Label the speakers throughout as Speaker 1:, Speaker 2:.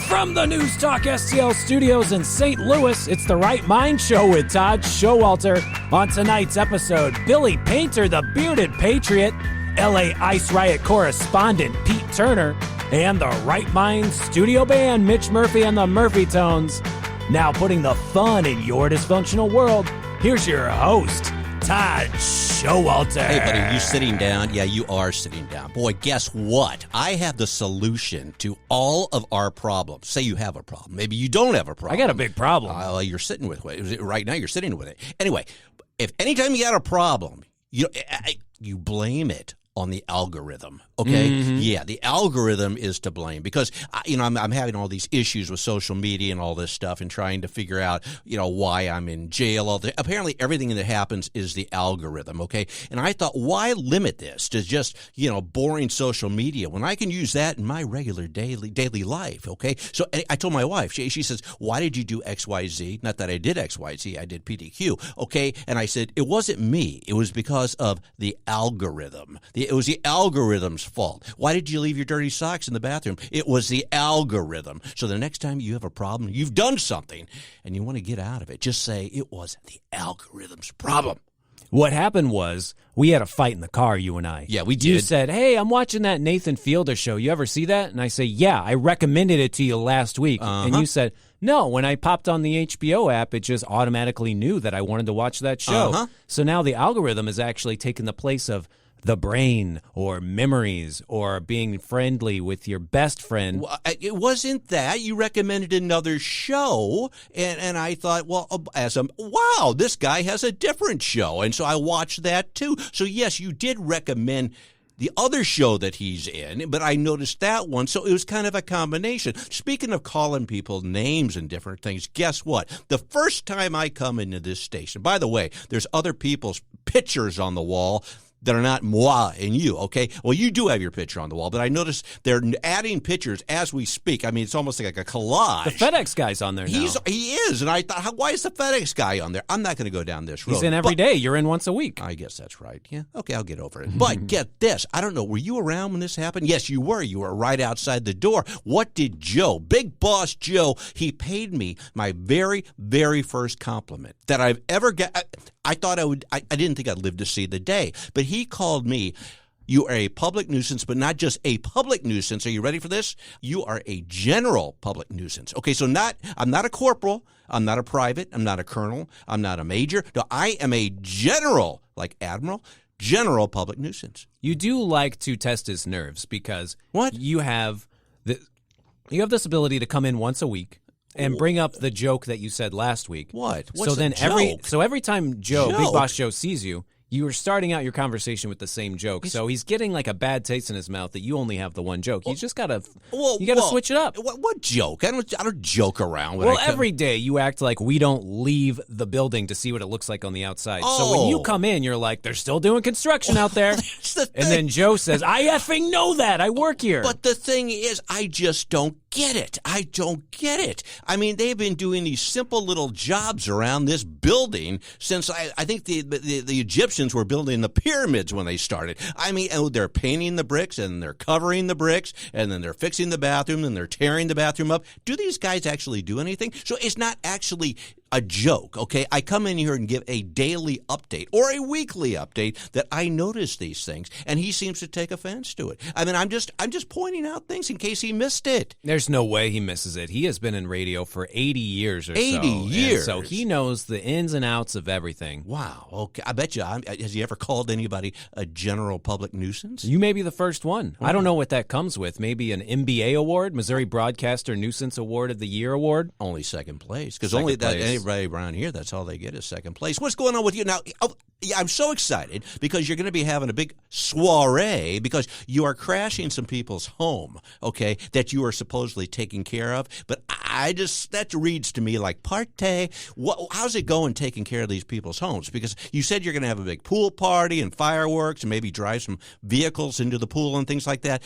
Speaker 1: From the News Talk STL studios in St. Louis, it's the Right Mind Show with Todd Showalter. On tonight's episode, Billy Painter, the bearded Patriot, LA Ice Riot correspondent Pete Turner, and the Right Mind studio band Mitch Murphy and the Murphy Tones. Now putting the fun in your dysfunctional world, here's your host, Todd Showalter.
Speaker 2: Hey, buddy, are you sitting down? Yeah, you are sitting down. Boy, guess what? I have the solution to all of our problems. Say you have a problem. Maybe you don't have a problem.
Speaker 1: I got a big problem.
Speaker 2: You're sitting with it. Right now, you're sitting with it. Anyway, if anytime you got a problem, you blame it on the algorithm, okay? Mm-hmm. Yeah, the algorithm is to blame because, I'm having all these issues with social media and all this stuff and trying to figure out, why I'm in jail. Apparently, everything that happens is the algorithm, okay? And I thought, why limit this to just, boring social media when I can use that in my regular daily life, okay? So I told my wife, she says, why did you do XYZ? Not that I did XYZ, I did PDQ, okay? And I said, it wasn't me. It was because of the algorithm. It was the algorithm's fault. Why did you leave your dirty socks in the bathroom? It was the algorithm. So the next time you have a problem, you've done something, and you want to get out of it, just say it was the algorithm's problem.
Speaker 1: What happened was we had a fight in the car, you and I.
Speaker 2: Yeah, we did.
Speaker 1: You said, hey, I'm watching that Nathan Fielder show. You ever see that? And I say, yeah, I recommended it to you last week. Uh-huh. And you said, no, when I popped on the HBO app, it just automatically knew that I wanted to watch that show. Uh-huh. So now the algorithm is actually taking the place of the brain or memories or being friendly with your best friend.
Speaker 2: Well, it wasn't that. You recommended another show, and I thought, wow, this guy has a different show. And so I watched that too. So, yes, you did recommend the other show that he's in, but I noticed that one, so it was kind of a combination. Speaking of calling people names and different things, guess what? The first time I come into this station, by the way, there's other people's pictures on the wall that are not moi and you, okay? Well, you do have your picture on the wall, but I noticed they're adding pictures as we speak. I mean, it's almost like a collage.
Speaker 1: The FedEx guy's on there now.
Speaker 2: He is, and I thought, why is the FedEx guy on there? I'm not going to go down this road.
Speaker 1: He's in every day. You're in once a week.
Speaker 2: I guess that's right. Yeah, okay, I'll get over it. But get this. I don't know, were you around when this happened? Yes, you were. You were right outside the door. What did Joe, Big Boss Joe, he paid me my very, very first compliment that I've ever got. I thought I didn't think I'd live to see the day, but he called me, you are a public nuisance, but not just a public nuisance. Are you ready for this? You are a general public nuisance. Okay, so I'm not a corporal, I'm not a private, I'm not a colonel, I'm not a major. No, I am a general, like admiral, general public nuisance.
Speaker 1: You do like to test his nerves because
Speaker 2: what?
Speaker 1: You have this ability to come in once a week and bring up the joke that you said last week.
Speaker 2: What?
Speaker 1: What's every time Joe, Big Boss Joe, sees you, you were starting out your conversation with the same joke. So he's getting like a bad taste in his mouth that you only have the one joke. You just gotta switch it up.
Speaker 2: What joke? I don't joke around.
Speaker 1: Every day you act like we don't leave the building to see what it looks like on the outside. Oh. So when you come in, you're like, they're still doing construction out there.
Speaker 2: That's the thing.
Speaker 1: And then Joe says, I effing know that. I work here.
Speaker 2: But the thing is, I just don't get it. I don't get it. I mean, they've been doing these simple little jobs around this building since I think the Egyptians were building the pyramids when they started. I mean, they're painting the bricks and they're covering the bricks and then they're fixing the bathroom and they're tearing the bathroom up. Do these guys actually do anything? So it's not actually a joke, okay? I come in here and give a daily update or a weekly update that I notice these things, and he seems to take offense to it. I mean, I'm just pointing out things in case he missed it.
Speaker 1: There's no way he misses it. He has been in radio for 80 years or
Speaker 2: 80 years.
Speaker 1: So he knows the ins and outs of everything.
Speaker 2: Wow. Okay. I bet you. Has he ever called anybody a general public nuisance?
Speaker 1: You may be the first one. Wow. I don't know what that comes with. Maybe an MBA award, Missouri Broadcaster Nuisance Award of the Year award?
Speaker 2: Only second place. Because only that anybody around here, that's all they get is second place. What's going on with you now? I'm so excited because you're going to be having a big soiree because you are crashing some people's home, okay, that you are supposedly taking care of. But that reads to me like party. How's it going taking care of these people's homes? Because you said you're going to have a big pool party and fireworks and maybe drive some vehicles into the pool and things like that.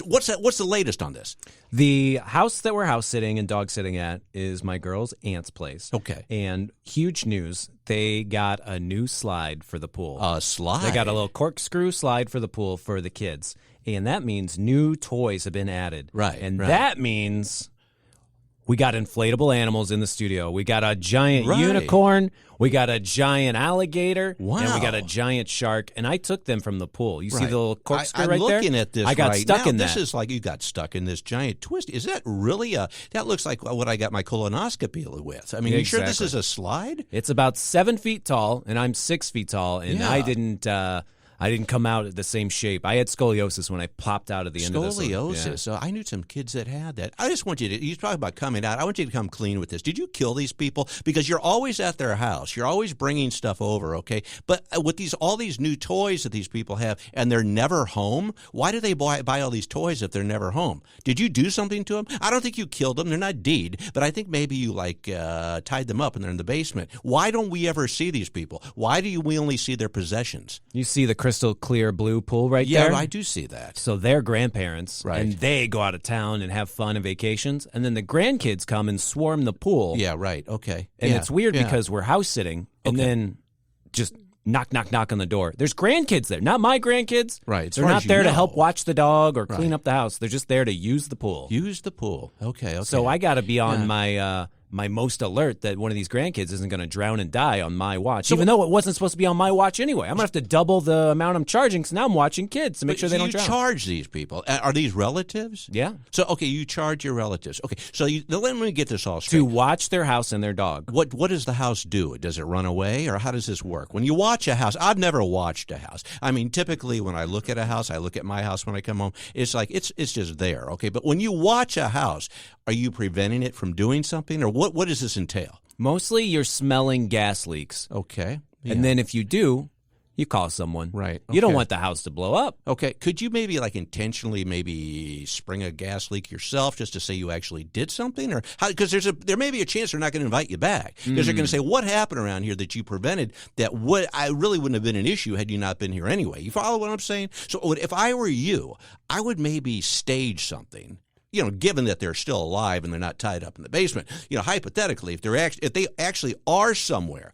Speaker 2: What's the latest on this?
Speaker 1: The house that we're house sitting and dog sitting at is my girl's aunt's place.
Speaker 2: Okay.
Speaker 1: And huge news, they got a new slide for the pool.
Speaker 2: A slide?
Speaker 1: They got a little corkscrew slide for the pool for the kids. And that means new toys have been added.
Speaker 2: Right.
Speaker 1: And that means We got inflatable animals in the studio. We got a giant
Speaker 2: Right.
Speaker 1: unicorn. We got a giant alligator.
Speaker 2: Wow.
Speaker 1: And we got a giant shark. And I took them from the pool. You see
Speaker 2: Right.
Speaker 1: the little corkscrew
Speaker 2: I'm
Speaker 1: right there?
Speaker 2: looking at this
Speaker 1: I got
Speaker 2: right
Speaker 1: stuck
Speaker 2: now.
Speaker 1: in
Speaker 2: This
Speaker 1: that.
Speaker 2: is like you got stuck in this giant twist. Is that really that looks like what I got my colonoscopy with. I mean, you sure this
Speaker 1: Exactly.
Speaker 2: is a slide?
Speaker 1: It's about 7 feet tall, and I'm 6 feet tall, and
Speaker 2: Yeah.
Speaker 1: I didn't come out at the same shape. I had scoliosis when I popped out at the end of this one.
Speaker 2: Scoliosis.
Speaker 1: Yeah.
Speaker 2: So I knew some kids that had that. I just want you talk about coming out. I want you to come clean with this. Did you kill these people? Because you're always at their house. You're always bringing stuff over, okay? But with all these new toys that these people have, and they're never home, why do they buy all these toys if they're never home? Did you do something to them? I don't think you killed them. They're not dead. But I think maybe you tied them up and they're in the basement. Why don't we ever see these people? Why do we only see their possessions?
Speaker 1: You see the crystal clear blue pool right
Speaker 2: Yeah,
Speaker 1: there?
Speaker 2: I do see that.
Speaker 1: So they're grandparents,
Speaker 2: Right.
Speaker 1: and they go out of town and have fun and vacations, and then the grandkids come and swarm the pool.
Speaker 2: Yeah, right. Okay.
Speaker 1: And
Speaker 2: Yeah,
Speaker 1: it's weird
Speaker 2: yeah.
Speaker 1: because we're house sitting, and
Speaker 2: Okay.
Speaker 1: then just knock, knock, knock on the door. There's grandkids there, not my grandkids.
Speaker 2: Right, as
Speaker 1: They're
Speaker 2: far
Speaker 1: not
Speaker 2: as you
Speaker 1: there to
Speaker 2: know.
Speaker 1: help watch the dog or clean
Speaker 2: Right.
Speaker 1: up the house. They're just there to use the pool.
Speaker 2: Use the pool. Okay.
Speaker 1: So I got to be on
Speaker 2: Yeah.
Speaker 1: my most alert that one of these grandkids isn't going to drown and die on my watch, even though it wasn't supposed to be on my watch anyway. I'm going to have to double the amount I'm charging because now I'm watching kids to make sure they don't drown.
Speaker 2: You charge these people. Are these relatives?
Speaker 1: Yeah.
Speaker 2: So, okay, you charge your relatives. Okay, so now let me get this all straight.
Speaker 1: To watch their house and their dog.
Speaker 2: What does the house do? Does it run away, or how does this work? When you watch a house, I've never watched a house. I mean, typically when I look at a house, I look at my house when I come home. It's like it's just there, okay? But when you watch a house, are you preventing it from doing something, or what does this entail?
Speaker 1: Mostly you're smelling gas leaks.
Speaker 2: Okay.
Speaker 1: And then if you do, you call someone.
Speaker 2: Right.
Speaker 1: You don't
Speaker 2: Okay.
Speaker 1: want the house to blow up.
Speaker 2: Okay, could you maybe intentionally maybe spring a gas leak yourself just to say you actually did something, or how? Because there may be a chance they're not going to invite you back because they're going to say what happened around here that you prevented that I really wouldn't have been an issue had you not been here anyway. You follow what I'm saying? So if I were you, I would maybe stage something. Given that they're still alive and they're not tied up in the basement, hypothetically, if they actually are somewhere,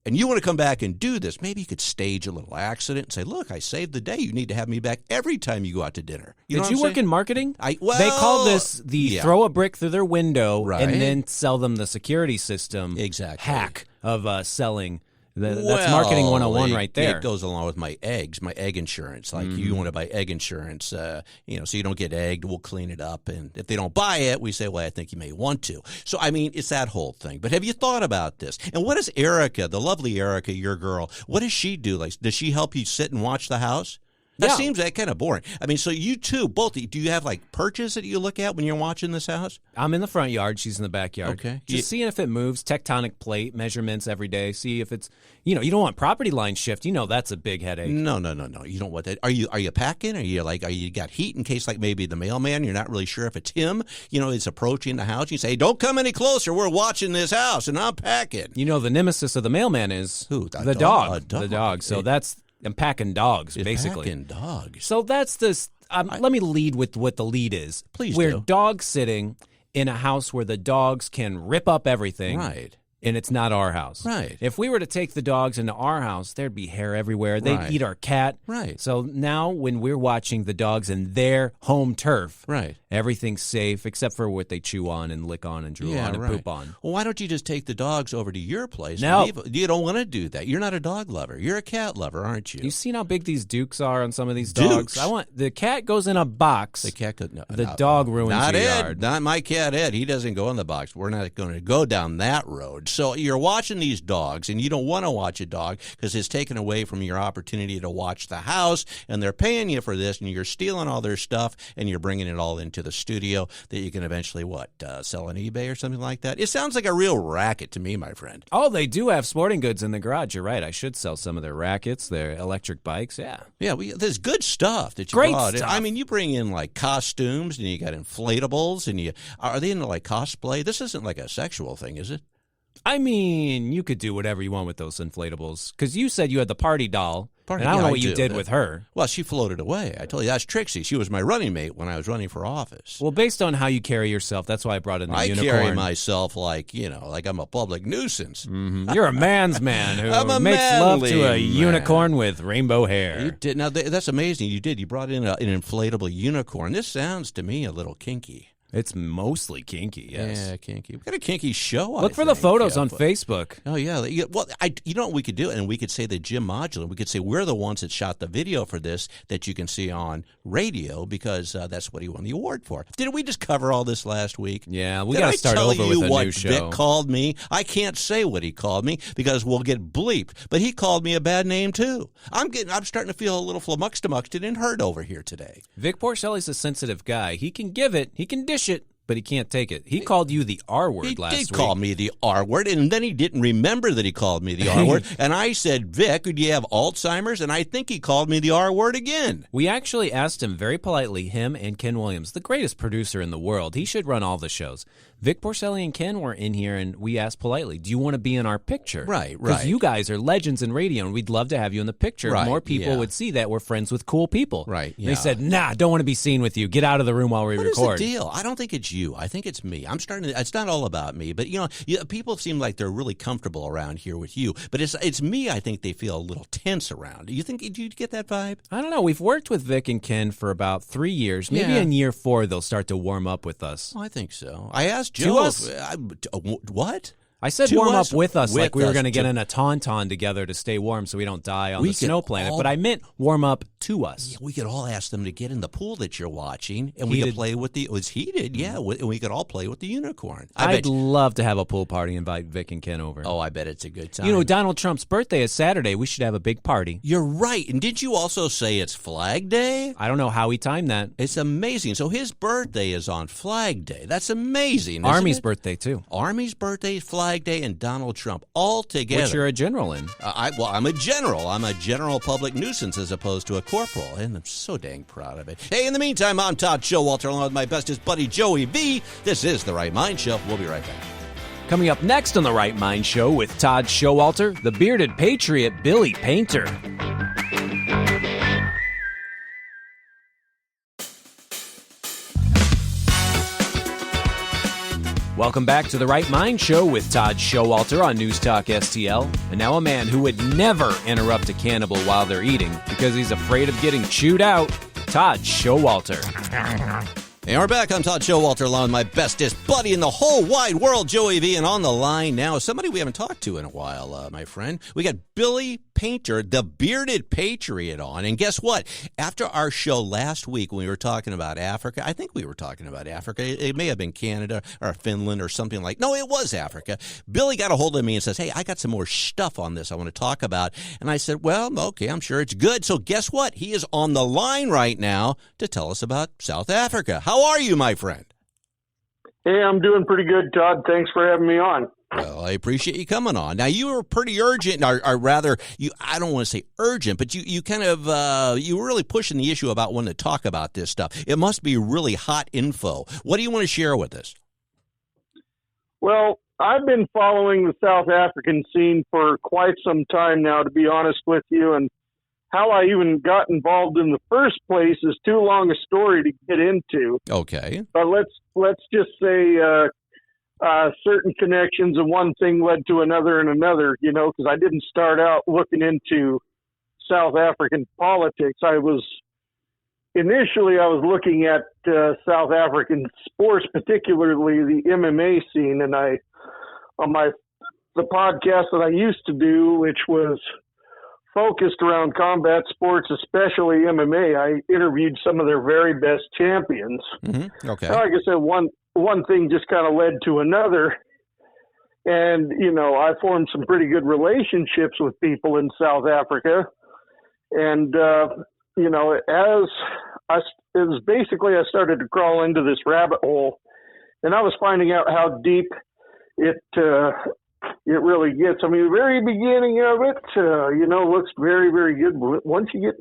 Speaker 2: and you want to come back and do this, maybe you could stage a little accident and say, "Look, I saved the day. You need to have me back every time you go out to dinner."
Speaker 1: Did you work in marketing?
Speaker 2: Well,
Speaker 1: they call this the throw a brick through their window
Speaker 2: Right.
Speaker 1: and then sell them the security system
Speaker 2: Exactly.
Speaker 1: hack of selling. That's marketing 101 right there.
Speaker 2: It goes along with my egg insurance. Like you want to buy egg insurance, so you don't get egged. We'll clean it up, and if they don't buy it, we say, "Well, I think you may want to." So I mean, it's that whole thing. But have you thought about this? And what does Erica, the lovely Erica, your girl, what does she do? Like, does she help you sit and watch the house? That seems kind of boring. I mean, so you two, both, do you have perches that you look at when you're watching this house?
Speaker 1: I'm in the front yard. She's in the backyard.
Speaker 2: Okay.
Speaker 1: Just seeing if it moves, tectonic plate measurements every day. See if it's, you don't want property line shift. That's a big headache.
Speaker 2: No. You don't want that. Are you packing? Are you got heat in case maybe the mailman, you're not really sure if it's him, is approaching the house. You say, "Don't come any closer. We're watching this house," and I'm packing.
Speaker 1: The nemesis of the mailman is
Speaker 2: Who?
Speaker 1: The dog. The dog. So I'm packing dogs, basically.
Speaker 2: Packing dogs.
Speaker 1: So that's this. Let me lead with what the lead is.
Speaker 2: Please
Speaker 1: We're
Speaker 2: do.
Speaker 1: dog sitting in a house where the dogs can rip up everything.
Speaker 2: Right.
Speaker 1: And it's not our house.
Speaker 2: Right.
Speaker 1: If we were to take the dogs into our house, there'd be hair everywhere. They'd
Speaker 2: Right.
Speaker 1: eat our cat.
Speaker 2: Right.
Speaker 1: So now when we're watching the dogs in their home turf,
Speaker 2: Right.
Speaker 1: everything's safe except for what they chew on and lick on and drool on and poop on.
Speaker 2: Well, why don't you just take the dogs over to your place?
Speaker 1: No.
Speaker 2: You don't want to do that. You're not a dog lover. You're a cat lover, aren't you?
Speaker 1: You seen how big these dukes are on some of these dogs?
Speaker 2: Dukes?
Speaker 1: The cat goes in a box.
Speaker 2: The cat could,
Speaker 1: dog ruins
Speaker 2: not
Speaker 1: your
Speaker 2: Ed,
Speaker 1: yard.
Speaker 2: Not my cat Ed. He doesn't go in the box. We're not going to go down that road. So you're watching these dogs, and you don't want to watch a dog because it's taken away from your opportunity to watch the house, and they're paying you for this, and you're stealing all their stuff, and you're bringing it all into the studio that you can eventually, sell on eBay or something like that. It sounds like a real racket to me, my friend.
Speaker 1: Oh, they do have sporting goods in the garage. You're right. I should sell some of their rackets, their electric bikes. Yeah.
Speaker 2: Yeah, there's good stuff that you
Speaker 1: Great
Speaker 2: brought in.
Speaker 1: stuff.
Speaker 2: I mean, you bring in costumes, and you got inflatables, and are they into cosplay? This isn't like a sexual thing, is it?
Speaker 1: I mean, you could do whatever you want with those inflatables. Because you said you had the party doll, and I don't
Speaker 2: yeah,
Speaker 1: know
Speaker 2: I
Speaker 1: what you
Speaker 2: do.
Speaker 1: did with her.
Speaker 2: Well, she floated away. I told you, that's Trixie. She was my running mate when I was running for office.
Speaker 1: Well, based on how you carry yourself, that's why I brought in the
Speaker 2: I
Speaker 1: unicorn.
Speaker 2: carry myself like I'm a public nuisance.
Speaker 1: You're a man's man
Speaker 2: I'm
Speaker 1: who
Speaker 2: a
Speaker 1: makes love to a
Speaker 2: manly man.
Speaker 1: unicorn with rainbow hair.
Speaker 2: You did. Now, that's amazing. You did. You brought in an inflatable unicorn. This sounds to me a little kinky.
Speaker 1: It's mostly kinky, yes.
Speaker 2: Yeah, kinky. We've got a kinky show.
Speaker 1: Look for the photos on Facebook.
Speaker 2: Oh, yeah. Well, you know what we could do? And we could say that Jim Modular, we could say we're the ones that shot the video for this that you can see on radio because that's what he won the award for. Didn't we just cover all this last week?
Speaker 1: Yeah, we got to start over with a new show.
Speaker 2: Vic called me? I can't say what he called me because we'll get bleeped. But he called me a bad name, too. I'm starting to feel a little flummoxed and hurt over here today.
Speaker 1: Vic Porcelli's a sensitive guy. He can give it, he can dish it, but he can't take it. He called you the R word last week.
Speaker 2: He did call me the R word, and then he didn't remember that he called me the R word. And I said, Vic, do you have Alzheimer's? And I think he called me the R word again.
Speaker 1: We actually asked him very politely, him and Ken Williams, the greatest producer in the world. He should run all the shows. Vic Porcelli and Ken were in here, and we asked politely, do you want to be in our picture?
Speaker 2: Right.
Speaker 1: Because you guys are legends in radio, and we'd love to have you in the picture.
Speaker 2: Right,
Speaker 1: More people would see that we're friends with cool people.
Speaker 2: Right,
Speaker 1: They said, nah, don't want to be seen with you. Get out of the room while we record.
Speaker 2: What is the deal? I don't think it's you. I think it's me. It's not all about me, but people seem like they're really comfortable around here with you. But it's me. I think they feel a little tense around. Do you get that vibe?
Speaker 1: I don't know. We've worked with Vic and Ken for about 3 years. Maybe in year 4 they'll start to warm up with us.
Speaker 2: Oh, I think so. I asked Joe. What?
Speaker 1: I said warm up with us, like we were going to get in a tauntaun together to stay warm so we don't die on the snow planet. But I meant warm up to us.
Speaker 2: Yeah, we could all ask them to get in the pool that you're watching, and we could play with it was heated, and we could all play with the unicorn.
Speaker 1: I'd love to have a pool party, invite Vic and Ken over.
Speaker 2: Oh, I bet it's a good time.
Speaker 1: Donald Trump's birthday is Saturday. We should have a big party.
Speaker 2: You're right. And didn't you also say it's Flag Day?
Speaker 1: I don't know how he timed that.
Speaker 2: It's amazing. So his birthday is on Flag Day. That's amazing.
Speaker 1: Army's birthday, too.
Speaker 2: Army's birthday, Flag Day, and Donald Trump all together.
Speaker 1: Which you're a general in.
Speaker 2: I'm a general. I'm a general public nuisance as opposed to a corporal, and I'm so dang proud of it. Hey, in the meantime, I'm Todd Showalter along with my bestest buddy Joey V. This is The Right Mind Show. We'll be right back.
Speaker 1: Coming up next on The Right Mind Show with Todd Showalter, the bearded patriot Billy Painter. Welcome back to The Right Mind Show with Todd Showalter on News Talk STL. And now a man who would never interrupt a cannibal while they're eating because he's afraid of getting chewed out, Todd Showalter.
Speaker 2: Hey, we're back. I'm Todd Showalter along with my bestest buddy in the whole wide world, Joey V. And on the line now, somebody we haven't talked to in a while, my friend. We got Billy Painter, the bearded patriot, on. And guess what? After our show last week when we were talking about Africa, I think we were talking about Africa. It may have been Canada or Finland or something like. No, it was Africa. Billy got a hold of me and says, hey, I got some more stuff on this I want to talk about. And I said, well, okay, I'm sure it's good. So guess what? He is on the line right now to tell us about South Africa. How are you, my friend?
Speaker 3: Hey, I'm doing pretty good, Todd. Thanks for having me on.
Speaker 2: Well, I appreciate you coming on. Now, you were pretty urgent, or rather, I don't want to say urgent, but you kind of, you were really pushing the issue about wanting to talk about this stuff. It must be really hot info. What do you want to share with us?
Speaker 3: Well, I've been following the South African scene for quite some time now, to be honest with you, and how I even got involved in the first place is too long a story to get into.
Speaker 2: Okay.
Speaker 3: But let's just say certain connections and one thing led to another and another, because I didn't start out looking into South African politics. I was looking at South African sports, particularly the MMA scene, and the podcast that I used to do, which was focused around combat sports, especially MMA, I interviewed some of their very best champions.
Speaker 2: Mm-hmm. Okay.
Speaker 3: Like I said, one thing just kind of led to another. And, I formed some pretty good relationships with people in South Africa. And, as I started to crawl into this rabbit hole, and I was finding out how deep it really gets. I mean, the very beginning of it, looks very, very good. But once you get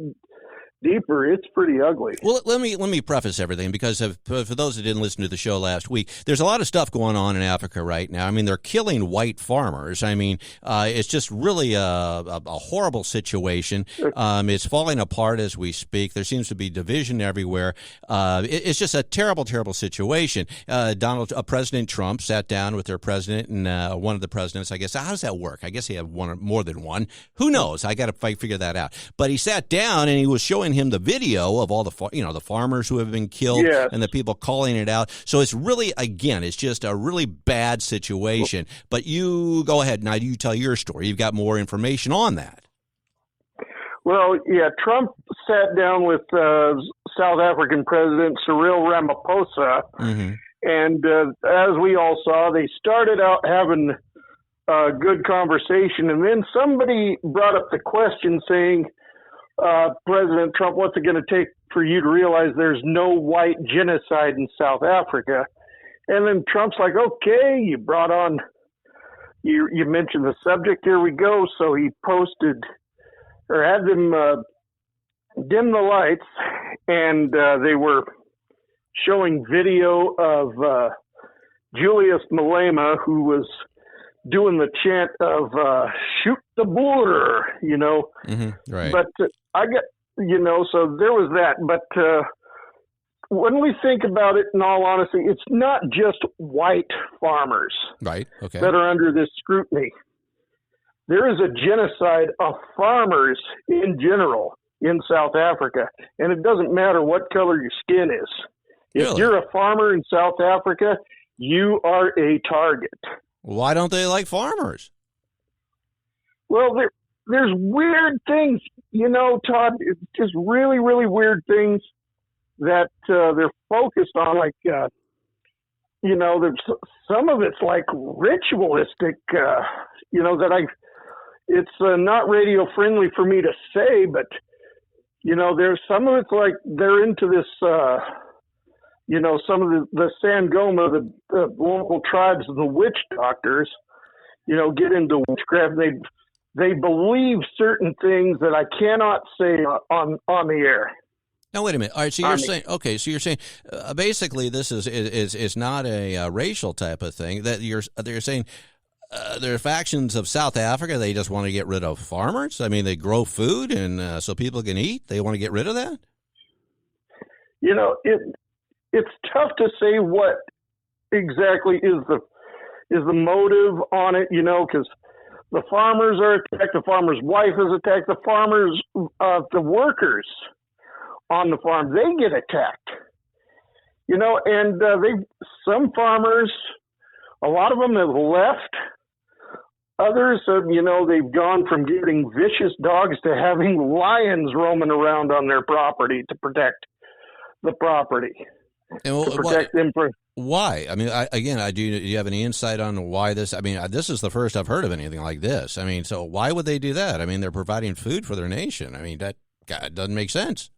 Speaker 3: deeper, it's pretty ugly.
Speaker 2: Well, let me preface everything because for those that didn't listen to the show last week, there's a lot of stuff going on in Africa right now. I mean, they're killing white farmers. I mean, it's just really a horrible situation. It's falling apart as we speak. There seems to be division everywhere. It's just a terrible, terrible situation. President Trump sat down with their president and one of the presidents, I guess. How does that work? I guess he had one or more than one. Who knows? I got to figure that out. But he sat down and he was showing showing him the video of all the farmers who have been killed
Speaker 3: Yes.
Speaker 2: and the people calling it out. So it's really, again, it's just a really bad situation. But you go ahead now. You tell your story. You've got more information on that.
Speaker 3: Well, yeah, Trump sat down with South African President Cyril Ramaphosa,
Speaker 2: Mm-hmm.
Speaker 3: and as we all saw, they started out having a good conversation, and then somebody brought up the question saying, President Trump, what's it going to take for you to realize there's no white genocide in South Africa? And then Trump's like, okay, you brought on, you mentioned the subject, here we go. So he posted or had them dim the lights, and they were showing video of Julius Malema, who was doing the chant of shoot the Boer,
Speaker 2: Mm-hmm. Right.
Speaker 3: But I got, so there was that. But when we think about it, in all honesty, it's not just white farmers
Speaker 2: Right. Okay.
Speaker 3: that are under this scrutiny. There is a genocide of farmers in general in South Africa, and it doesn't matter what color your skin is. If
Speaker 2: Really?
Speaker 3: you're a farmer in South Africa, you are a target.
Speaker 2: Why don't they like farmers?
Speaker 3: Well, there's weird things, Todd. It's just really, really weird things that they're focused on. Like, there's some of it's like ritualistic. It's not radio friendly for me to say, but there's some of it's like they're into this. Some of the Sangoma, the local tribes, the witch doctors, get into witchcraft. They believe certain things that I cannot say on the air.
Speaker 2: Now wait a minute. All right, so you're saying basically this is not a racial type of thing. That they're saying there are factions of South Africa. They just want to get rid of farmers. I mean, they grow food and so people can eat. They want to get rid of that.
Speaker 3: It's tough to say what exactly is the motive on it, because the farmers are attacked, the farmer's wife is attacked, the farmers, the workers on the farm, they get attacked, and some farmers, a lot of them have left. Others, they've gone from getting vicious dogs to having lions roaming around on their property to protect the property.
Speaker 2: And
Speaker 3: to protect them from.
Speaker 2: Why? I mean, do you have any insight on why this? I mean, this is the first I've heard of anything like this. I mean, so why would they do that? I mean, they're providing food for their nation. I mean, that doesn't make sense.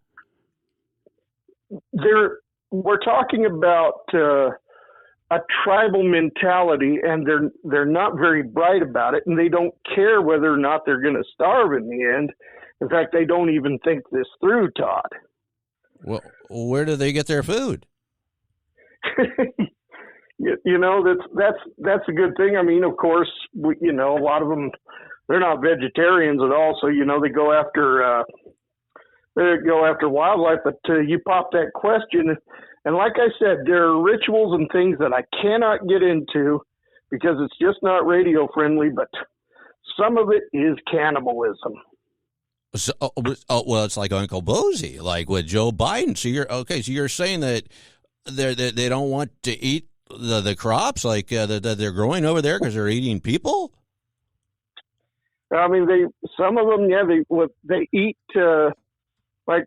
Speaker 3: We're talking about a tribal mentality, and they're not very bright about it, and they don't care whether or not they're going to starve in the end. In fact, they don't even think this through, Todd.
Speaker 2: Well, where do they get their food?
Speaker 3: That's a good thing. I mean, of course, a lot of them, they're not vegetarians at all. So, they go after wildlife, but you pop that question. And like I said, there are rituals and things that I cannot get into because it's just not radio friendly, but some of it is cannibalism.
Speaker 2: So, well, it's like Uncle Bozy, like with Joe Biden. So you're saying that they don't want to eat the crops like that they're growing over there because they're eating people?
Speaker 3: I mean, some of them, they eat like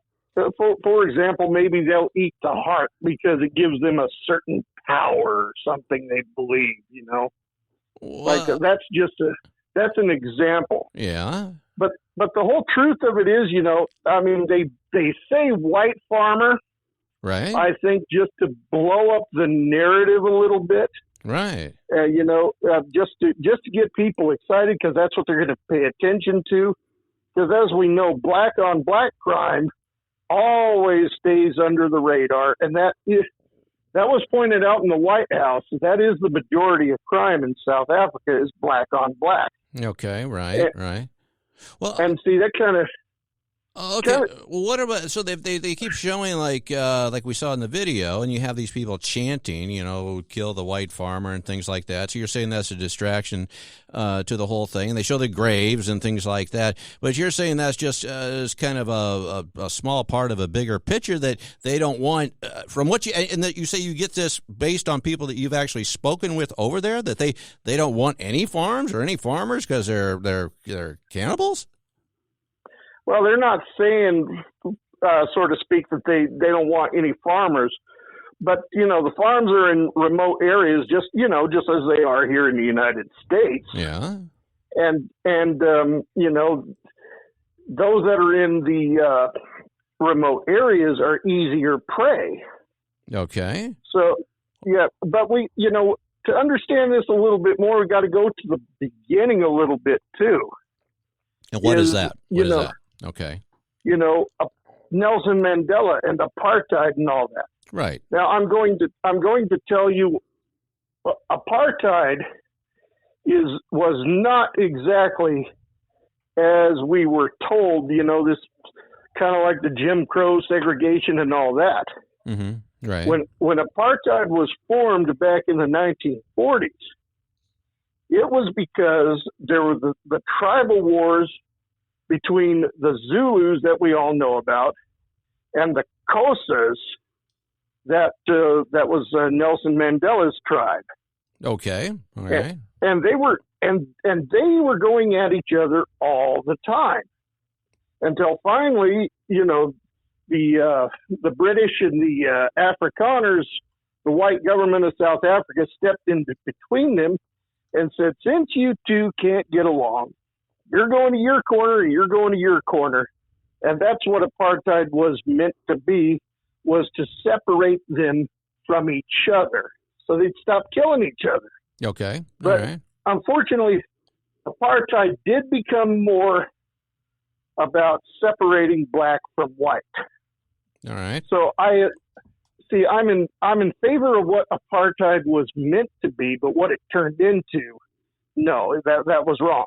Speaker 3: for example, maybe they'll eat the heart because it gives them a certain power or something they believe. Like that's an example.
Speaker 2: Yeah.
Speaker 3: But the whole truth of it is, I mean, they say white farmer,
Speaker 2: right?
Speaker 3: I think just to blow up the narrative a little bit,
Speaker 2: right?
Speaker 3: Just to get people excited because that's what they're going to pay attention to. Because as we know, black on black crime always stays under the radar, and that was pointed out in the White House. That is the majority of crime in South Africa is black on black.
Speaker 2: Okay, right, right.
Speaker 3: Well, and see that kind of.
Speaker 2: Okay. Well, what about so they keep showing like we saw in the video, and you have these people chanting, kill the white farmer and things like that. So you're saying that's a distraction to the whole thing, and they show the graves and things like that. But you're saying that's just is kind of a small part of a bigger picture that they don't want. From what and that you say you get this based on people that you've actually spoken with over there, that they don't want any farms or any farmers because they're cannibals.
Speaker 3: Well, they're not saying, so to speak, that they don't want any farmers, but the farms are in remote areas, just as they are here in the United States.
Speaker 2: Yeah,
Speaker 3: and those that are in the remote areas are easier prey.
Speaker 2: Okay.
Speaker 3: So yeah, but we to understand this a little bit more, we got to go to the beginning a little bit too.
Speaker 2: And what is that? What is that? Okay.
Speaker 3: Nelson Mandela and apartheid and all that.
Speaker 2: Right.
Speaker 3: Now I'm going to tell you, apartheid was not exactly as we were told. This kind of like the Jim Crow segregation and all that.
Speaker 2: Mm-hmm. Right.
Speaker 3: When apartheid was formed back in the 1940s, it was because there were the tribal wars between the Zulus that we all know about and the Xhosas that was Nelson Mandela's tribe.
Speaker 2: Okay, all right.
Speaker 3: And they were going at each other all the time until finally, the British and the Afrikaners, the white government of South Africa, stepped in between them and said, since you two can't get along, you're going to your corner, and you're going to your corner. And that's what apartheid was meant to be, was to separate them from each other so they'd stop killing each other.
Speaker 2: Okay.
Speaker 3: But
Speaker 2: all right.
Speaker 3: Unfortunately, apartheid did become more about separating black from white.
Speaker 2: All right.
Speaker 3: So I'm in favor of what apartheid was meant to be, but what it turned into, no, that was wrong.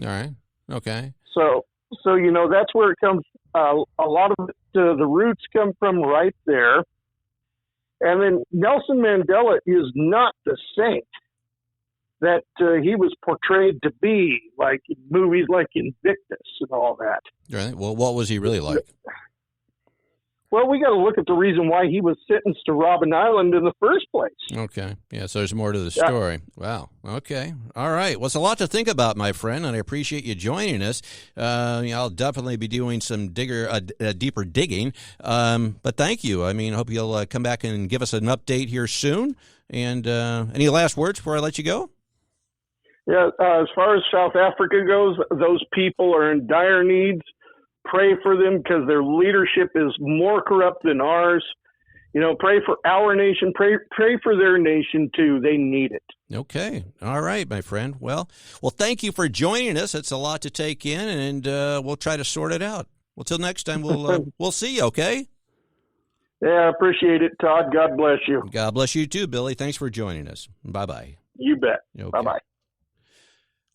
Speaker 2: All right. Okay.
Speaker 3: So that's where it comes. A lot of the roots come from right there. And then Nelson Mandela is not the saint that he was portrayed to be, like in movies like Invictus and all that.
Speaker 2: Right. Well, what was he really like?
Speaker 3: Well, we got to look at the reason why he was sentenced to Robben Island in the first place.
Speaker 2: Okay. Yeah, so there's more to the story. Wow. Okay. All right. Well, it's a lot to think about, my friend, and I appreciate you joining us. I'll definitely be doing some deeper digging, but thank you. I hope you'll come back and give us an update here soon. And any last words before I let you go?
Speaker 3: Yeah, as far as South Africa goes, those people are in dire needs. Pray for them because their leadership is more corrupt than ours. Pray for our nation. Pray for their nation, too. They need it.
Speaker 2: Okay. All right, my friend. Well, thank you for joining us. It's a lot to take in, and we'll try to sort it out. Well, till next time, we'll see you, okay?
Speaker 3: Yeah, I appreciate it, Todd. God bless you.
Speaker 2: God bless you, too, Billy. Thanks for joining us. Bye-bye.
Speaker 3: You bet.
Speaker 2: Okay.
Speaker 3: Bye-bye.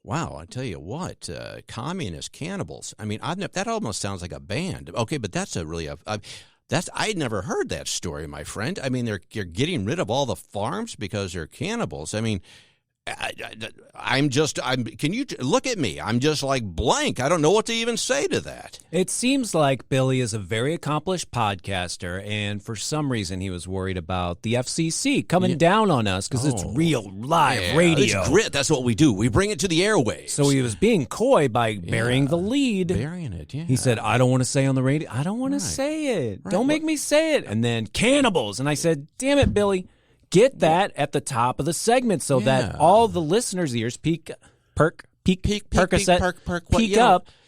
Speaker 2: Wow, I tell you what, communist cannibals. That almost sounds like a band. Okay, but that's I'd never heard that story, my friend. They're getting rid of all the farms because they're cannibals. Can you look at me? I'm just like blank. I don't know what to even say to that.
Speaker 1: It seems like Billy is a very accomplished podcaster, and for some reason he was worried about the FCC coming down on us because it's real live radio.
Speaker 2: It's grit. That's what we do. We bring it to the airwaves.
Speaker 1: So he was being coy by burying the lead.
Speaker 2: Burying it, yeah.
Speaker 1: He said, I don't want to say on the radio. I don't want to say it. Right. Don't make me say it. And then cannibals. And I said, damn it, Billy. Get that at the top of the segment so that all the listeners' ears peak up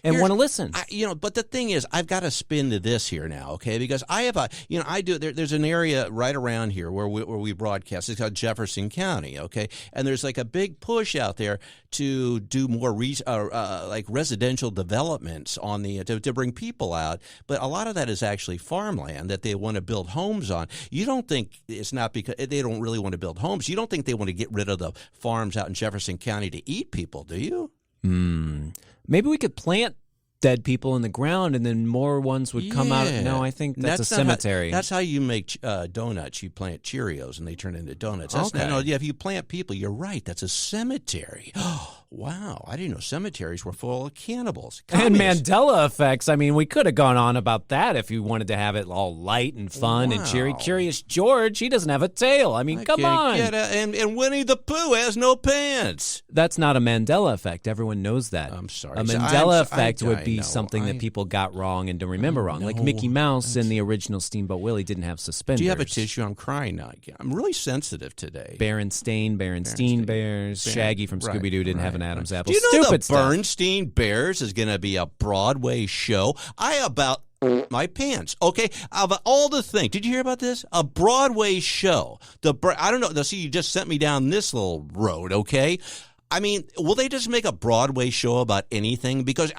Speaker 1: and want to listen.
Speaker 2: But the thing is, I've got to spin to this here now, okay? Because I have there's an area right around here where we broadcast. It's called Jefferson County, okay? And there's like a big push out there to do more like residential developments on to bring people out. But a lot of that is actually farmland that they want to build homes on. You don't think it's not because they don't really want to build homes. You don't think they want to get rid of the farms out in Jefferson County to eat people, do you?
Speaker 1: Maybe we could plant dead people in the ground, and then more ones would come out. No, I think that's a cemetery.
Speaker 2: That's how you make donuts. You plant Cheerios, and they turn into donuts. If you plant people, you're right. That's a cemetery. Wow, I didn't know cemeteries were full of cannibals.
Speaker 1: And Mandela effects. I mean, we could have gone on about that if you wanted to have it all light and fun and cheery. Curious George, he doesn't have a tail. I mean, come on.
Speaker 2: And Winnie the Pooh has no pants.
Speaker 1: That's not a Mandela effect. Everyone knows that.
Speaker 2: I'm sorry.
Speaker 1: A Mandela effect would be something that people got wrong and don't remember wrong. Like Mickey Mouse in the original Steamboat Willie didn't have suspenders.
Speaker 2: Do you have a tissue? I'm crying now. I'm really sensitive today.
Speaker 1: Berenstain Bears, Shaggy from Scooby-Doo didn't have an Adam's apple.
Speaker 2: Do you know
Speaker 1: Stupid
Speaker 2: the Bernstein Bears is going to be a Broadway show? My pants. Okay, of all the things, did you hear about this? A Broadway show. I don't know. See, you just sent me down this little road. Okay. I mean, will they just make a Broadway show about anything? Because,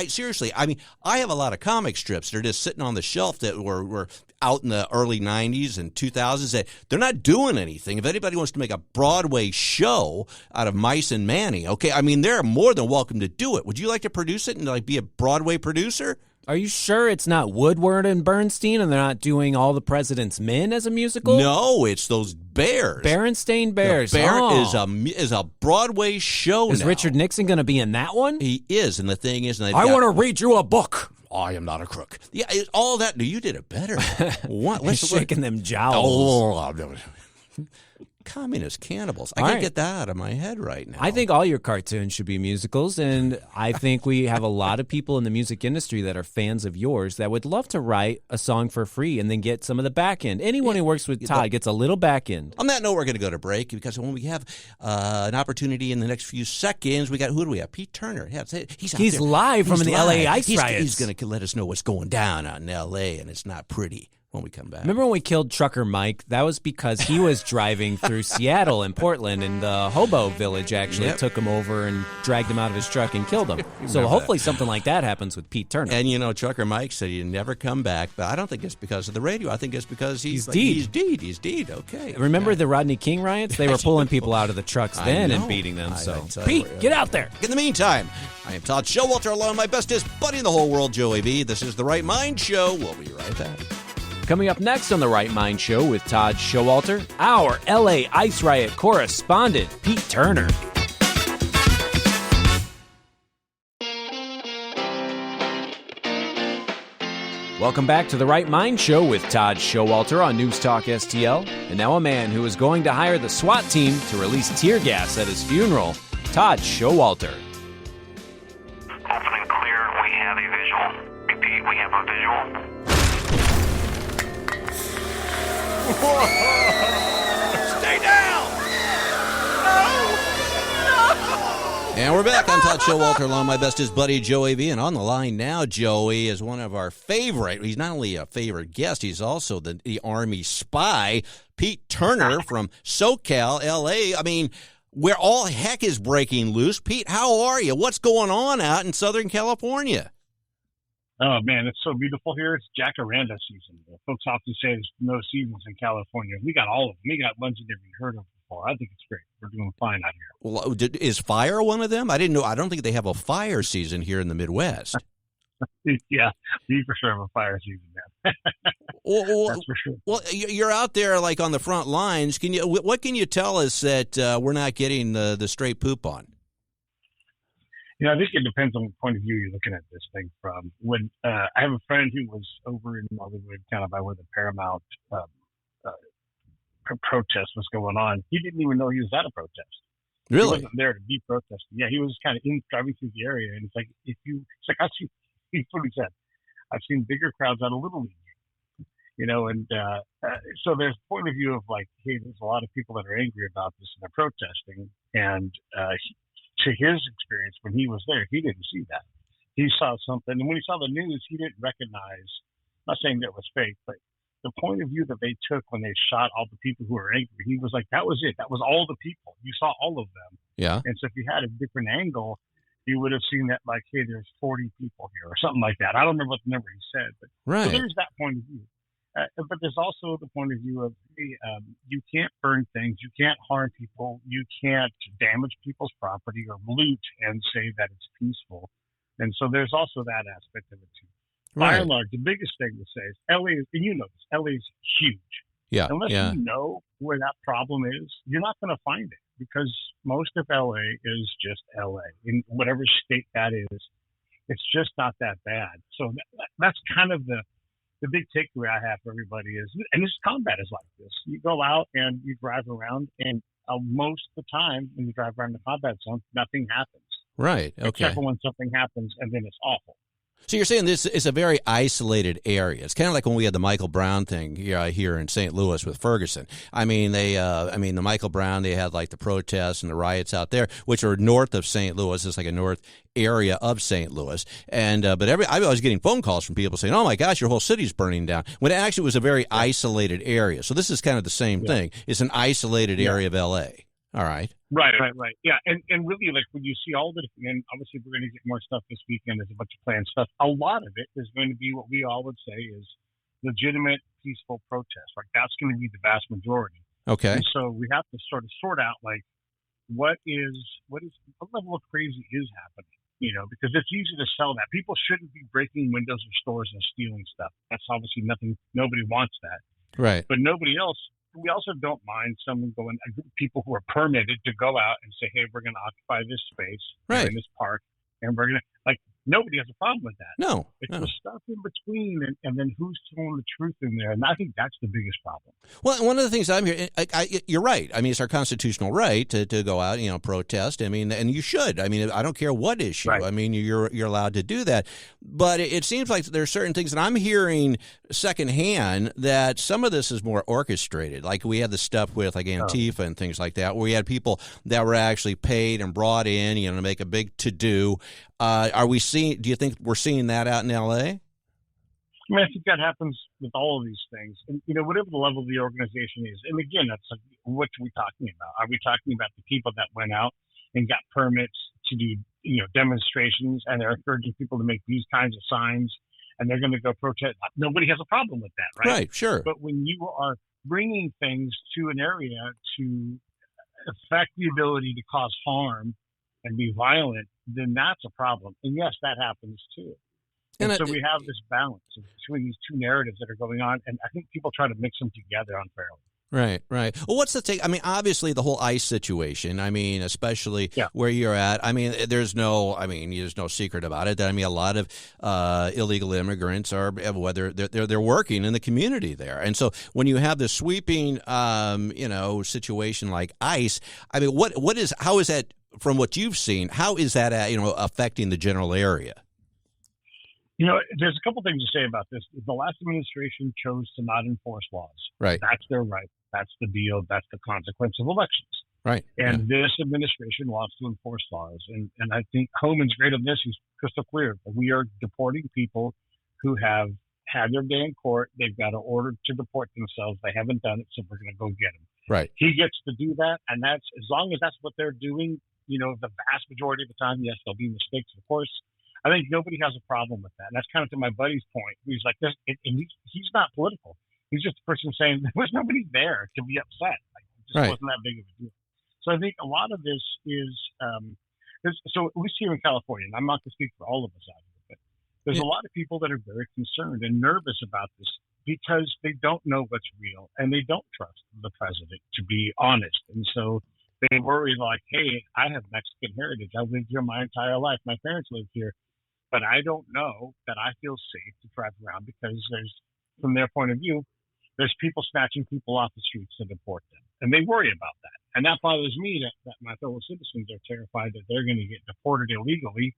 Speaker 2: seriously, I have a lot of comic strips that are just sitting on the shelf that were out in the early 90s and 2000s that they're not doing anything. If anybody wants to make a Broadway show out of Mice and Manny, okay, they're more than welcome to do it. Would you like to produce it and be a Broadway producer?
Speaker 1: Are you sure it's not Woodward and Bernstein and they're not doing All the President's Men as a musical?
Speaker 2: No, it's those Bears.
Speaker 1: Berenstain Bears.
Speaker 2: The Bear is a Broadway show
Speaker 1: Is
Speaker 2: now.
Speaker 1: Richard Nixon going to be in that one?
Speaker 2: He is, and the thing is...
Speaker 1: I want to read you a book.
Speaker 2: I am not a crook. Yeah, all that... You did it better.
Speaker 1: What? Shaking them jowls.
Speaker 2: Oh, communist cannibals. I can't get that out of my head right now.
Speaker 1: I think all your cartoons should be musicals, and I think we have a lot of people in the music industry that are fans of yours that would love to write a song for free and then get some of the back end. Anyone who works with Todd gets a little back end.
Speaker 2: On that note, we're going to go to break because when we have an opportunity in the next few seconds, who do we have? Pete Turner. Yeah,
Speaker 1: he's live from the LA Ice Riots.
Speaker 2: He's going to let us know what's going down out in LA, and it's not pretty. When we come back.
Speaker 1: Remember when we killed Trucker Mike? That was because he was driving through Seattle and Portland, and the hobo village actually took him over and dragged him out of his truck and killed him. So hopefully something like that happens with Pete Turner.
Speaker 2: And Trucker Mike said he'd never come back, but I don't think it's because of the radio. I think it's because he's dead. He's dead. Okay.
Speaker 1: Remember the Rodney King riots? They were pulling people out of the trucks then and beating them. Pete, get out there.
Speaker 2: In the meantime, I am Todd Showalter, along with my bestest buddy in the whole world, Joey B. This is The Right Mind Show. We'll be right back.
Speaker 1: Coming up next on The Right Mind Show with Todd Showalter, our LA Ice Riot correspondent, Pete Turner. Welcome back to The Right Mind Show with Todd Showalter on News Talk STL. And now a man who is going to hire the SWAT team to release tear gas at his funeral, Todd Showalter.
Speaker 4: Open and clear, we have a visual. Repeat, we have a visual.
Speaker 2: Stay down! No! And we're back. I'm Todd Showalter, along with my bestest buddy, Joey B. And on the line now, Joey, is one of our favorite. He's not only a favorite guest, he's also the Army spy, Pete Turner from SoCal, L.A. Where all heck is breaking loose. Pete, how are you? What's going on out in Southern California?
Speaker 5: Oh, man, it's so beautiful here. It's jacaranda season. Folks often say there's no seasons in California. We got all of them. We got ones you've never heard of before. I think it's great. We're doing fine out here.
Speaker 2: Well, is fire one of them? I didn't know. I don't think they have a fire season here in the Midwest.
Speaker 5: Yeah, we for sure have a fire season, man. That's for sure.
Speaker 2: Well, you're out there like on the front lines. What can you tell us that we're not getting the straight poop on?
Speaker 5: I think it depends on what point of view you're looking at this thing from. When I have a friend who was over in Hollywood, kind of by where the Paramount protest was going on. He didn't even know he was at a protest.
Speaker 2: Really?
Speaker 5: He wasn't there to be protesting. Yeah, he was kind of driving through the area, and it's like he's what he said. I've seen bigger crowds at a little league, and so there's a point of view of like, hey, there's a lot of people that are angry about this and they're protesting, and to his experience, when he was there, he didn't see that. He saw something, and when he saw the news, he didn't recognize, I'm not saying that was fake, but the point of view that they took when they shot all the people who were angry, he was like, that was it. That was all the people. You saw all of them.
Speaker 2: Yeah.
Speaker 5: And so if you had a different angle, you would have seen that like, hey, there's 40 people here or something like that. I don't remember what the number he said, but
Speaker 2: right.
Speaker 5: So there's that point of view. But there's also the point of view of, hey, you can't burn things, you can't harm people, you can't damage people's property or loot and say that it's peaceful. And so there's also that aspect of it too. By and large, the biggest thing to say is LA is, and you know this, LA is huge.
Speaker 2: Yeah.
Speaker 5: Unless you know where that problem is, you're not going to find it, because most of LA is just LA. In whatever state that is, it's just not that bad. So that's kind of the big takeaway I have for everybody is, and this combat is like this. You go out and you drive around, and most of the time when you drive around the combat zone, nothing happens.
Speaker 2: Right. Okay.
Speaker 5: Except for when something happens, and then it's awful.
Speaker 2: So you're saying this is a very isolated area. It's kind of like when we had the Michael Brown thing here in St. Louis with Ferguson. I mean, the Michael Brown, they had like the protests and the riots out there, which are north of St. Louis. It's like a north area of St. Louis. And but I was getting phone calls from people saying, "Oh my gosh, your whole city's burning down," when it actually was a very isolated area. So this is kind of the same thing. It's an isolated area of L.A. All right.
Speaker 5: Right. Yeah, and really, like, when you see all the different, and obviously we're going to get more stuff this weekend. There's a bunch of planned stuff. A lot of it is going to be what we all would say is legitimate, peaceful protest. Like, that's going to be the vast majority.
Speaker 2: Okay.
Speaker 5: And so we have to sort of sort out, like, what level of crazy is happening, because it's easy to sell that. People shouldn't be breaking windows of stores and stealing stuff. That's obviously nobody wants that.
Speaker 2: Right.
Speaker 5: But we also don't mind someone people who are permitted to go out and say, hey, we're going to occupy this space in this park, and we're going to, like, nobody has a problem with that.
Speaker 2: No.
Speaker 5: It's the stuff in between, and then who's telling the truth in there. And I think that's the biggest problem.
Speaker 2: Well, one of the things I'm hearing, you're right. I mean, it's our constitutional right to go out, protest. I mean, and you should. I mean, I don't care what issue. Right. I mean, you're allowed to do that. But it seems like there are certain things that I'm hearing secondhand that some of this is more orchestrated. Like we had the stuff with like Antifa and things like that, where we had people that were actually paid and brought in, to make a big to-do. Do you think we're seeing that out in L.A.?
Speaker 5: I mean, I think that happens with all of these things. And, whatever the level of the organization is. And again, that's like, what are we talking about? Are we talking about the people that went out and got permits to do, demonstrations, and they're encouraging people to make these kinds of signs, and they're going to go protest? Nobody has a problem with that, right?
Speaker 2: Right, sure.
Speaker 5: But when you are bringing things to an area to affect the ability to cause harm and be violent, then that's a problem. And yes, that happens too. And so we have this balance between these two narratives that are going on, and I think people try to mix them together unfairly.
Speaker 2: Right. Well, what's the take? I mean, obviously the whole ICE situation. I mean, especially where you're at. I mean, there's no secret about it. I mean, a lot of illegal immigrants are, whether they're working in the community there, and so when you have this sweeping, situation like ICE, I mean, how is that, from what you've seen? How is that affecting the general area?
Speaker 5: There's a couple things to say about this. The last administration chose to not enforce laws.
Speaker 2: Right.
Speaker 5: That's their right. That's the deal. That's the consequence of elections.
Speaker 2: Right.
Speaker 5: And this administration wants to enforce laws. And I think Homan's great on this. He's crystal clear. We are deporting people who have had their day in court. They've got an order to deport themselves. They haven't done it, so we're going to go get them.
Speaker 2: Right.
Speaker 5: He gets to do that. And that's, as long as that's what they're doing, the vast majority of the time, yes, there'll be mistakes, of course. I think nobody has a problem with that. And that's kind of to my buddy's point. He's like, he's not political. He's just a person saying there was nobody there to be upset. Like, it just wasn't that big of a deal. So I think a lot of this is, so at least here in California, and I'm not going to speak for all of us out here, but there's a lot of people that are very concerned and nervous about this because they don't know what's real and they don't trust the president, to be honest. And so they worry like, hey, I have Mexican heritage. I've lived here my entire life. My parents lived here. But I don't know that I feel safe to drive around because from their point of view, there's people snatching people off the streets to deport them. And they worry about that. And that bothers me that my fellow citizens are terrified that they're going to get deported illegally.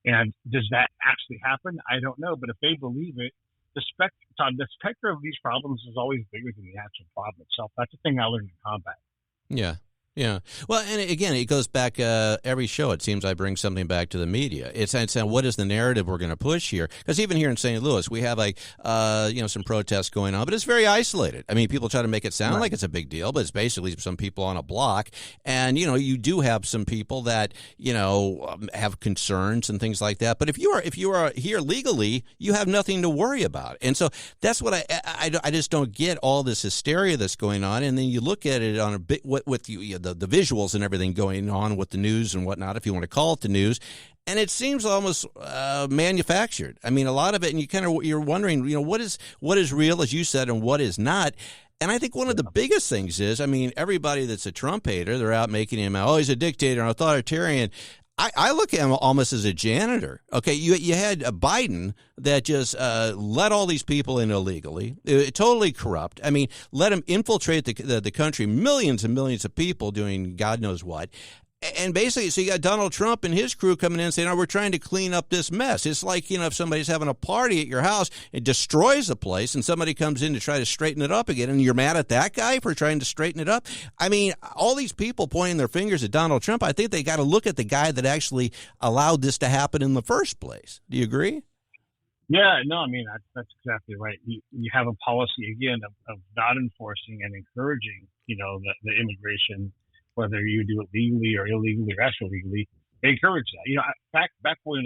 Speaker 5: And does that actually happen? I don't know. But if they believe it, the specter of these problems is always bigger than the actual problem itself. That's the thing I learned in combat.
Speaker 2: Yeah. Yeah. Well, and again, it goes back every show. It seems I bring something back to the media. It's what is the narrative we're going to push here? Because even here in St. Louis, we have some protests going on, but it's very isolated. I mean, people try to make it sound like it's a big deal, but it's basically some people on a block. And you do have some people that have concerns and things like that. But if you are here legally, you have nothing to worry about. And so that's what I just don't get, all this hysteria that's going on. And then you look at it on a bit with you. the visuals and everything going on with the news and whatnot, if you want to call it the news. And it seems almost manufactured. I mean, a lot of it, and you're wondering, what is real, as you said, and what is not. And I think one of the biggest things is, I mean, everybody that's a Trump hater, they're out making him out, he's a dictator, an authoritarian. I look at him almost as a janitor. Okay, you had Biden that just let all these people in illegally, totally corrupt. I mean, let him infiltrate the country, millions and millions of people doing God knows what. And basically, so you got Donald Trump and his crew coming in saying, we're trying to clean up this mess. It's like, if somebody's having a party at your house, it destroys the place, and somebody comes in to try to straighten it up again, and you're mad at that guy for trying to straighten it up? I mean, all these people pointing their fingers at Donald Trump, I think they got to look at the guy that actually allowed this to happen in the first place. Do you agree?
Speaker 5: Yeah, no, I mean, that's exactly right. You have a policy, again, of not enforcing and encouraging, the immigration, whether you do it legally or illegally or extra legally, they encourage that. Back when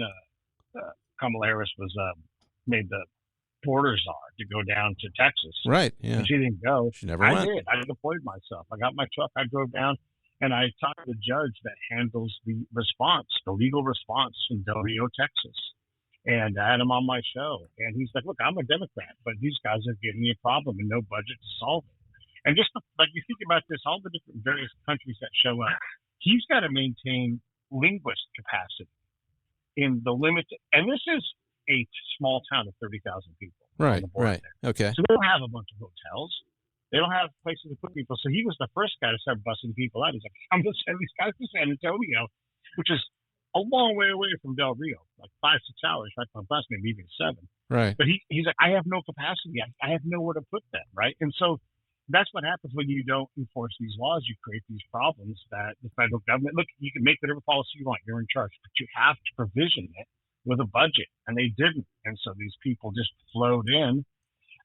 Speaker 5: Kamala Harris was made the border czar to go down to Texas,
Speaker 2: right? Yeah,
Speaker 5: and she didn't go.
Speaker 2: She never went.
Speaker 5: I did. I deployed myself. I got my truck. I drove down, and I talked to the judge that handles the legal response in Del Rio, Texas. And I had him on my show, and he's like, "Look, I'm a Democrat, but these guys are giving me a problem and no budget to solve it." And just like you think about this, all the different various countries that show up, he's got to maintain linguist capacity in the limit. And this is a small town of 30,000 people.
Speaker 2: Right, right.
Speaker 5: There.
Speaker 2: Okay.
Speaker 5: So they don't have a bunch of hotels. They don't have places to put people. So he was the first guy to start busing people out. He's like, I'm going to send these guys to San Antonio, which is a long way away from Del Rio, like 5-6 hours, right? On bus, maybe even 7.
Speaker 2: Right.
Speaker 5: But he's like, I have no capacity. I have nowhere to put them, right? And so that's what happens when you don't enforce these laws. You create these problems that the federal government, look, you can make whatever policy you want. You're in charge, but you have to provision it with a budget, and they didn't. And so these people just flowed in,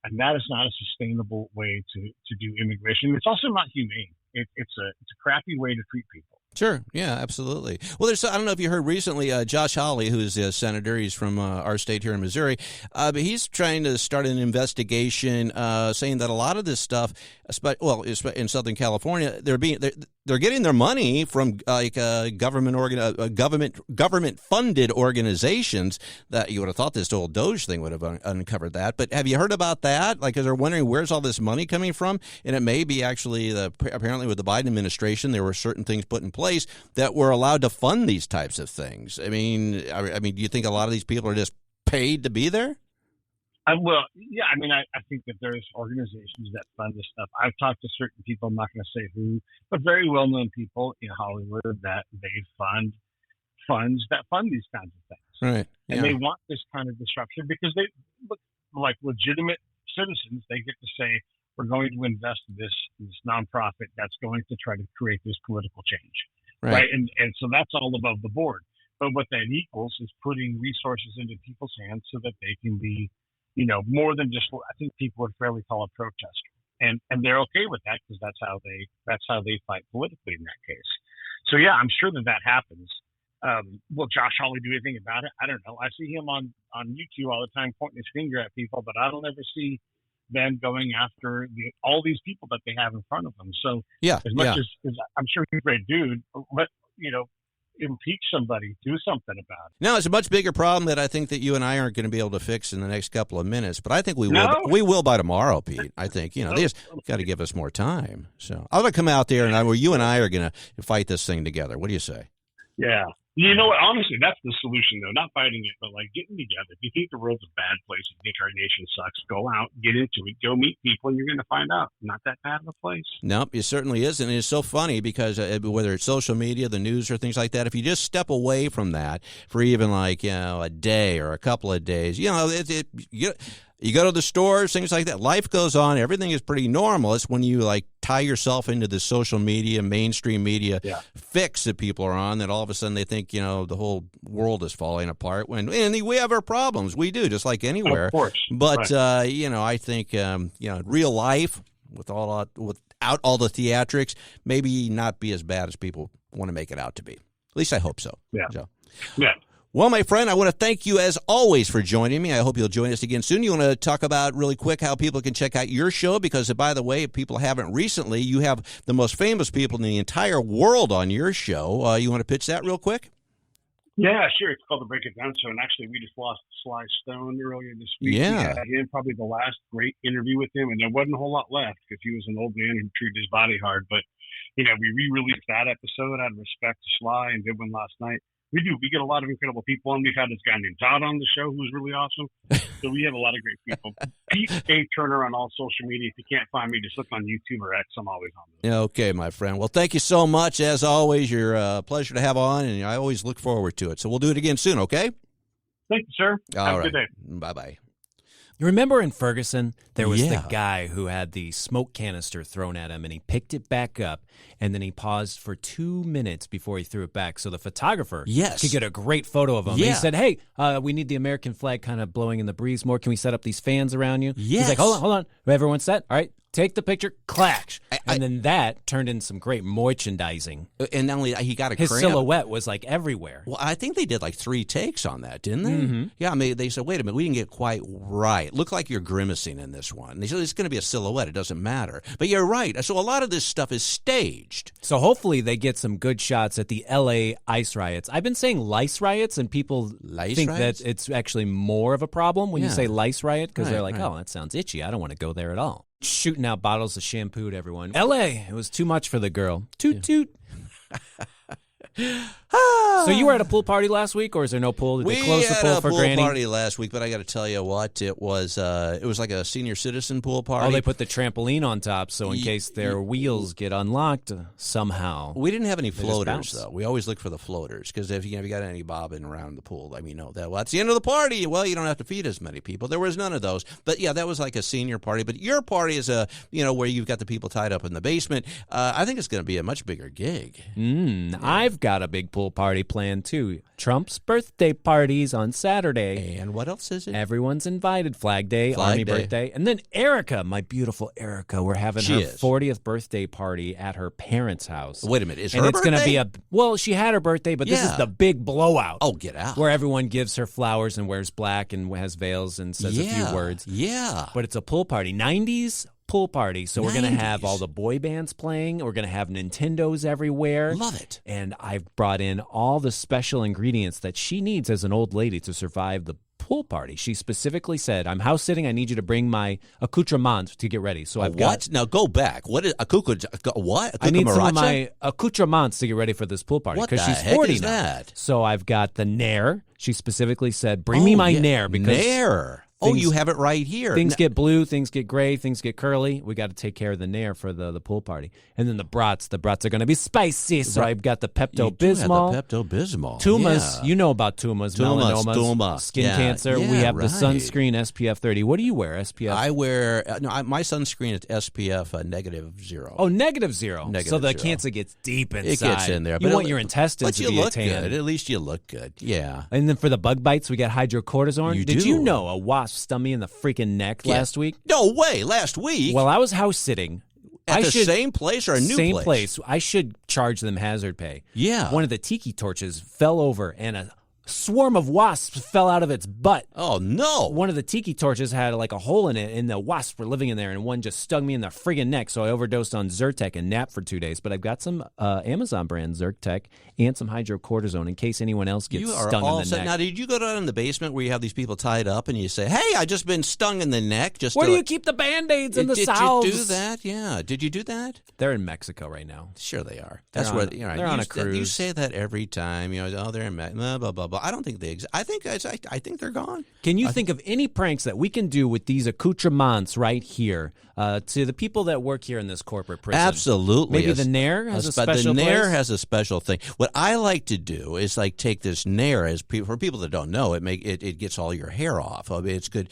Speaker 5: and that is not a sustainable way to do immigration. It's also not humane. It's a crappy way to treat people.
Speaker 2: Sure. Yeah, absolutely. Well, I don't know if you heard recently, Josh Hawley, who's a senator, he's from our state here in Missouri, but he's trying to start an investigation saying that a lot of this stuff, in Southern California, they're getting their money from government funded organizations. That you would have thought this whole Doge thing would have uncovered that. But have you heard about that? Like, they're wondering where's all this money coming from, and it may be actually apparently with the Biden administration there were certain things put in place that were allowed to fund these types of things. I mean, do you think a lot of these people are just paid to be there?
Speaker 5: Well, yeah. I mean, I think that there's organizations that fund this stuff. I've talked to certain people, I'm not going to say who, but very well-known people in Hollywood that they fund funds that fund these kinds of things.
Speaker 2: Right. Yeah.
Speaker 5: And they want this kind of disruption because they look like legitimate citizens. They get to say, we're going to invest in this nonprofit that's going to try to create this political change. Right. And so that's all above the board. But what that equals is putting resources into people's hands so that they can be, more than just what I think people would fairly call a protester. And they're okay with that because that's how they fight politically in that case. So yeah, I'm sure that happens. Will Josh Hawley do anything about it? I don't know. I see him on YouTube all the time pointing his finger at people, but I don't ever see them going after all these people that they have in front of them. So as much as I'm sure he's a great dude, impeach somebody, do something about it.
Speaker 2: No, it's a much bigger problem that I think that you and I aren't going to be able to fix in the next couple of minutes, but I think we will. We will by tomorrow, Pete. I think they just got to give us more time. So I'm going to come out there and you and I are going to fight this thing together. What do you say?
Speaker 5: Yeah. You know what? Honestly, that's the solution, though. Not fighting it, but getting together. If you think the world's a bad place, you think our nation sucks, go out, get into it, go meet people, and you're going to find out not that bad of a place.
Speaker 2: Nope, it certainly isn't. And it's so funny because whether it's social media, the news, or things like that, if you just step away from that for even a day or a couple of days, you go to the stores, things like that. Life goes on. Everything is pretty normal. It's when you tie yourself into the social media, mainstream media fix that people are on that all of a sudden they think, the whole world is falling apart. And we have our problems. We do, just like anywhere.
Speaker 5: Of course.
Speaker 2: But, I think, real life without all the theatrics, maybe not be as bad as people want to make it out to be. At least I hope so.
Speaker 5: Yeah.
Speaker 2: So.
Speaker 5: Yeah.
Speaker 2: Well, my friend, I want to thank you as always for joining me. I hope you'll join us again soon. You want to talk about really quick how people can check out your show? Because, by the way, if people haven't recently, you have the most famous people in the entire world on your show. You want to pitch that real quick?
Speaker 5: Yeah, sure. It's called the Break It Down Show. And actually, we just lost Sly Stone earlier this week.
Speaker 2: Yeah.
Speaker 5: We had him, probably the last great interview with him. And there wasn't a whole lot left because he was an old man who treated his body hard. But, we re-released that episode out of respect to Sly and did one last night. We do. We get a lot of incredible people on. We've had this guy named Todd on the show who's really awesome. So we have a lot of great people. Pete A. Turner on all social media. If you can't find me, just look on YouTube or X. I'm always on there.
Speaker 2: Okay, my friend. Well, thank you so much. As always, you're a pleasure to have on, and I always look forward to it. So we'll do it again soon, okay?
Speaker 5: Thank you, sir. Have a good day.
Speaker 2: Bye-bye.
Speaker 1: You remember in Ferguson, there was
Speaker 2: Yeah.
Speaker 1: the guy who had the smoke canister thrown at him, and he picked it back up, and then he paused for 2 minutes before he threw it back so the photographer
Speaker 2: Yes.
Speaker 1: could get a great photo of him.
Speaker 2: Yeah.
Speaker 1: He said, hey, we need the American flag kind of blowing in the breeze more. Can we set up these fans around you?
Speaker 2: Yes.
Speaker 1: He's like, hold on. Everyone's set? All right. Take the picture, clash.
Speaker 2: I-
Speaker 1: And then that turned in some great merchandising.
Speaker 2: And not only that, he got a
Speaker 1: His
Speaker 2: cramp.
Speaker 1: silhouette was like everywhere.
Speaker 2: Well, I think they did like 3 takes on that, didn't they?
Speaker 1: Mm-hmm.
Speaker 2: Yeah, I mean, they said, wait a minute, we didn't get quite right. Look like you're grimacing in this one. They said, it's going to be a silhouette. It doesn't matter. But you're right. So a lot of this stuff is staged.
Speaker 1: So hopefully they get some good shots at the L.A. ice riots. I've been saying lice riots, and people
Speaker 2: Lice
Speaker 1: think
Speaker 2: riots?
Speaker 1: that it's actually more of a problem when you
Speaker 2: Yeah.
Speaker 1: say lice riot because they're
Speaker 2: Right,
Speaker 1: like,
Speaker 2: right.
Speaker 1: oh, that sounds itchy. I don't want to go there at all. Shooting out bottles of shampoo to everyone. L.A., it was too much for the girl. Toot, toot. So you were at a pool party last week, or is there no pool? Did
Speaker 2: We
Speaker 1: they close the
Speaker 2: had
Speaker 1: pool
Speaker 2: a
Speaker 1: for
Speaker 2: pool
Speaker 1: Granny?
Speaker 2: party last week, but I got to tell you what, it was like a senior citizen pool party.
Speaker 1: Oh, they put the trampoline on top, so in case their wheels get unlocked somehow.
Speaker 2: We didn't have any
Speaker 1: just
Speaker 2: floaters,
Speaker 1: bounce.
Speaker 2: though. We always look for the floaters because if you got any bobbing around the pool, let me know that. Well, that's the end of the party. Well, you don't have to feed as many people. There was none of those. But, yeah, that was like a senior party. But your party is where you've got the people tied up in the basement. I think it's going to be a much bigger gig.
Speaker 1: I've got a big pool party planned, too. Trump's birthday parties on Saturday.
Speaker 2: And what else is it?
Speaker 1: Everyone's invited. Flag Day,
Speaker 2: Flag
Speaker 1: Army
Speaker 2: Day.
Speaker 1: birthday. And then Erica, my beautiful Erica, we're having
Speaker 2: She
Speaker 1: her
Speaker 2: is.
Speaker 1: 40th birthday party at her parents' house.
Speaker 2: Wait a minute. Is
Speaker 1: and
Speaker 2: her
Speaker 1: it's going to
Speaker 2: birthday?
Speaker 1: be she had her birthday, but this is
Speaker 2: Yeah.
Speaker 1: the big blowout.
Speaker 2: Oh, get out.
Speaker 1: Where everyone gives her flowers and wears black and has veils and says a few words.
Speaker 2: Yeah.
Speaker 1: But it's a pool party. 90s pool party. So we're going to have
Speaker 2: 90s.
Speaker 1: all the boy bands playing. We're going to have Nintendos everywhere.
Speaker 2: Love it.
Speaker 1: And I've brought in all the special ingredients that she needs as an old lady to survive the pool party. She specifically said, I'm house sitting. I need you to bring my accoutrements to get ready. So I've got...
Speaker 2: What? Now go back. What is a what?
Speaker 1: I need some of
Speaker 2: Cucumaracha?
Speaker 1: my accoutrements to get ready for this pool party
Speaker 2: What
Speaker 1: because
Speaker 2: the
Speaker 1: she's
Speaker 2: heck
Speaker 1: 40
Speaker 2: is
Speaker 1: now.
Speaker 2: that?
Speaker 1: So I've got the Nair. She specifically said, bring me my Nair because
Speaker 2: Nair. Oh,
Speaker 1: things-
Speaker 2: you have it right here.
Speaker 1: things
Speaker 2: Now-
Speaker 1: get blue, things get gray, things get curly. We got to take care of the Nair for the pool party. And then the brats are going to be spicy. So I've got the
Speaker 2: You do
Speaker 1: Pepto-Bismol.
Speaker 2: have the Pepto-Bismol.
Speaker 1: Tumas,
Speaker 2: Yeah.
Speaker 1: you know about tumas,
Speaker 2: Tumas,
Speaker 1: melanomas,
Speaker 2: tuma.
Speaker 1: skin
Speaker 2: Yeah,
Speaker 1: cancer.
Speaker 2: yeah,
Speaker 1: We have the
Speaker 2: right.
Speaker 1: sunscreen SPF 30. What do you wear, SPF?
Speaker 2: I wear my sunscreen is SPF -0.
Speaker 1: Oh, -0.
Speaker 2: Negative
Speaker 1: so the
Speaker 2: 0.
Speaker 1: cancer gets deep inside.
Speaker 2: It gets in there.
Speaker 1: You
Speaker 2: but
Speaker 1: want your intestines
Speaker 2: but
Speaker 1: to
Speaker 2: you
Speaker 1: be
Speaker 2: look
Speaker 1: a tan.
Speaker 2: good. At least you look good. Yeah.
Speaker 1: And then for the bug bites, we got hydrocortisone.
Speaker 2: You
Speaker 1: Did
Speaker 2: do.
Speaker 1: you know a wasp stung me in the freaking neck
Speaker 2: Yeah.
Speaker 1: last week?
Speaker 2: No way. Last week
Speaker 1: Well, I was house sitting.
Speaker 2: at
Speaker 1: I
Speaker 2: the
Speaker 1: should,
Speaker 2: same place or a new
Speaker 1: same
Speaker 2: place?
Speaker 1: I should charge them hazard pay.
Speaker 2: Yeah.
Speaker 1: One of the tiki torches fell over and a swarm of wasps fell out of its butt.
Speaker 2: Oh no.
Speaker 1: One of the tiki torches had like a hole in it, and the wasps were living in there, and one just stung me in the friggin' neck, so I overdosed on Zyrtec and napped for 2 days. But I've got some Amazon brand Zyrtec and some hydrocortisone in case anyone else gets
Speaker 2: You are
Speaker 1: stung
Speaker 2: all
Speaker 1: in the
Speaker 2: set.
Speaker 1: neck.
Speaker 2: Now, did you go down in the basement where you have these people tied up and you say, "Hey, I just been stung in the neck"? Just
Speaker 1: Where
Speaker 2: to
Speaker 1: do you keep the Band-Aids and the
Speaker 2: Did
Speaker 1: salves?
Speaker 2: you do that? Yeah. Did you do that?
Speaker 1: They're in Mexico right now.
Speaker 2: Sure, they are.
Speaker 1: They're
Speaker 2: That's
Speaker 1: on-
Speaker 2: where
Speaker 1: they're on a
Speaker 2: You
Speaker 1: cruise.
Speaker 2: say that every time. Oh, they're in blah blah blah blah. I don't think they exist. I think they're gone.
Speaker 1: Can you think of any pranks that we can do with these accoutrements right here to the people that work here in this corporate prison?
Speaker 2: Absolutely.
Speaker 1: Maybe the Nair has a special
Speaker 2: The Nair
Speaker 1: place?
Speaker 2: has a special thing. What I like to do is like take this Nair as for people that don't know, it gets all your hair off. I mean, it's good.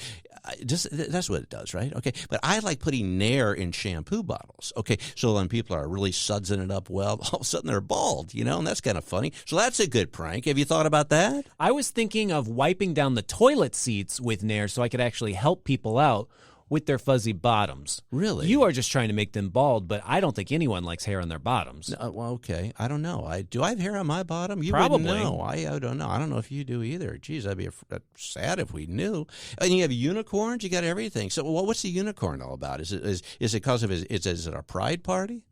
Speaker 2: That's what it does, right? Okay, but I like putting Nair in shampoo bottles. Okay, so when people are really sudsing it up well, all of a sudden they're bald, and that's kind of funny. So that's a good prank. Have you thought about that?
Speaker 1: I was thinking of wiping down the toilet seats with Nair so I could actually help people out with their fuzzy bottoms.
Speaker 2: Really?
Speaker 1: You are just trying to make them bald, but I don't think anyone likes hair on their bottoms.
Speaker 2: Well, okay. I don't know. Do I have hair on my bottom? You
Speaker 1: Probably.
Speaker 2: wouldn't know. I don't know. I don't know if you do either. Geez, I'd be sad if we knew. And you have unicorns. You got everything. So, what's the unicorn all about? Is it because of is it a pride party?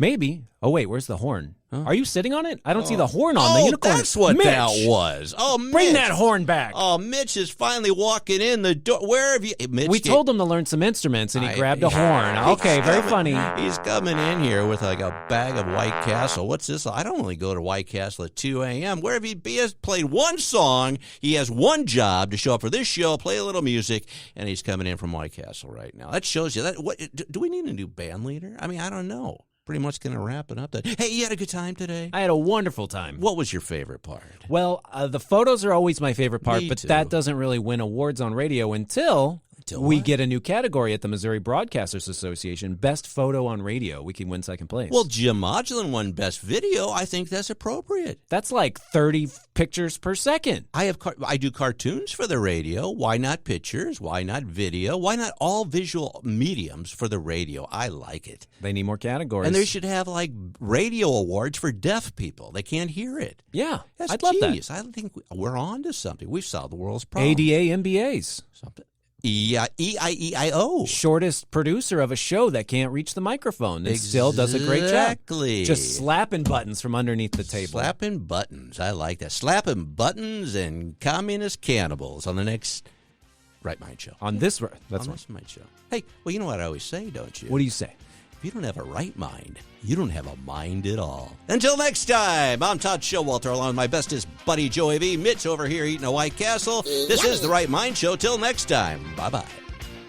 Speaker 1: Maybe. Oh, wait, where's the horn?
Speaker 2: Huh?
Speaker 1: Are you sitting on it? I don't see the horn on the unicorn.
Speaker 2: That's what
Speaker 1: Mitch,
Speaker 2: that was. Oh, Mitch.
Speaker 1: bring that horn back.
Speaker 2: Oh, Mitch is finally walking in the door. Where have you? Mitch,
Speaker 1: We told him to learn some instruments, and he grabbed a horn. Okay, very funny.
Speaker 2: He's coming in here with like a bag of White Castle. What's this? I don't only go to White Castle at 2 a.m. Where have he has played one song? He has one job to show up for this show, play a little music, and he's coming in from White Castle right now. That shows you that. What do we need a new band leader? I mean, I don't know. Pretty much going to wrap it up. Hey, you had a good time today?
Speaker 1: I had a wonderful time.
Speaker 2: What was your favorite part?
Speaker 1: Well, the photos are always my favorite part,
Speaker 2: Me
Speaker 1: but
Speaker 2: too.
Speaker 1: that doesn't really win awards on radio until we
Speaker 2: what?
Speaker 1: get a new category at the Missouri Broadcasters Association, Best Photo on Radio. We can win second place.
Speaker 2: Well, Jim Modulin won Best Video. I think that's appropriate.
Speaker 1: That's like 30 pictures per second.
Speaker 2: I do cartoons for the radio. Why not pictures? Why not video? Why not all visual mediums for the radio? I like it.
Speaker 1: They need more categories.
Speaker 2: And they should have like radio awards for deaf people. They can't hear it.
Speaker 1: Yeah,
Speaker 2: That's
Speaker 1: I'd love
Speaker 2: genius.
Speaker 1: that.
Speaker 2: I think we're on to something. We've solved the world's problems.
Speaker 1: ADA MBAs.
Speaker 2: Something. EIEIO.
Speaker 1: Shortest producer of a show that can't reach the microphone and still does a great job.
Speaker 2: Exactly.
Speaker 1: Just slapping buttons from underneath the table.
Speaker 2: Slapping buttons. I like that. Slapping buttons and communist cannibals on the next Right Mind Show.
Speaker 1: On this, that's
Speaker 2: on
Speaker 1: right.
Speaker 2: this Mind Show. Hey, well, you know what I always say, don't you?
Speaker 1: What do you say?
Speaker 2: If you don't have a right mind, you don't have a mind at all. Until next time, I'm Todd Showalter, along with my bestest buddy Joey V. Mitch over here eating a White Castle. This is The Right Mind Show. Till next time, bye-bye.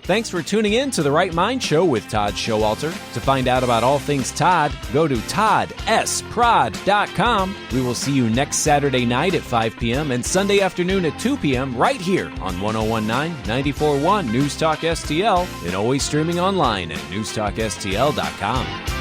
Speaker 1: Thanks for tuning in to The Right Mind Show with Todd Showalter. To find out about all things Todd, go to toddsprod.com. We will see you next Saturday night at 5 p.m. and Sunday afternoon at 2 p.m. right here on 1019 94.1 News Talk STL and always streaming online at newstalkstl.com.